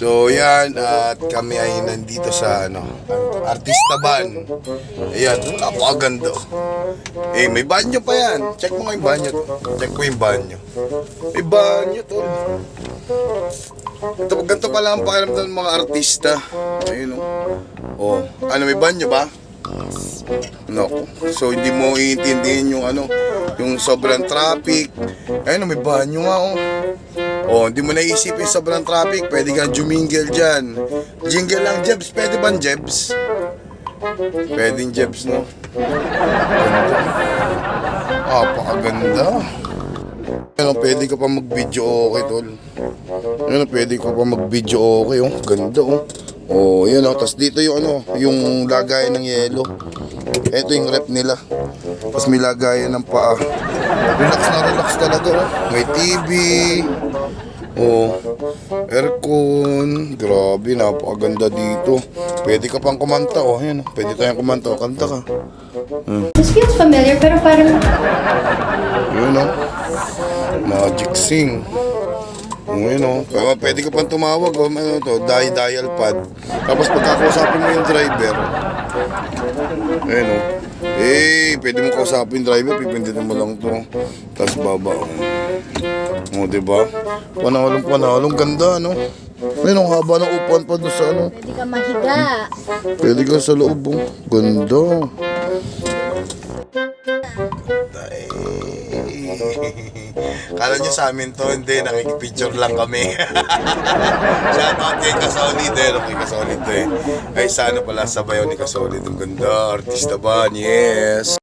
So yan, at kami ay nandito sa Artista Van. Ayan, napakaganda. May banyo pa yan. Check mo nga yung banyo. Check mo yung banyo. May banyo to. Ito, ganito pala ang pakiramdam ng mga artista. Ayun may banyo ba? No. So hindi mo iintindihin yung sobrang traffic. Ayun, may banyo nga hindi mo naisip yung sobrang traffic. Pwede kang jumingle dyan. Jingle lang, Jebs. Pwede ba Jebs? Pwedeng Jebs, no? Pakaganda. Pwede ka pa mag-video okay, tol. Pwede ka pa mag-video okay, Ganda, Tapos dito yung lagayan ng yelo. Ito yung rep nila. Tapos may lagayan ng paa. Relax talaga, May TV. Aircon. Grabe, napakaganda dito. Pwede ka pang kumanta, Ayan, pwede tayong kumanta. Kanta ka. This feels familiar, pero parang... Yun, Magic Sing. Pwede ka pang tumawag, dial pad. Tapos pagkakausapin mo yung driver, pwede mo kausapin yung driver, pipindutin mo lang to. Tapos baba, diba? Panalong ganda, ang haba ng upuan pa doon sa Pwede ka mahiga. Pwede ka sa loob, Ganda. Kala nyo sa amin to, hindi, nakikipicture lang kami. Shoutout kay Kasolid, kay Kasolid Ay, sana pala sabayaw ni Kasolid. Ang ganda, Artista Van, yes.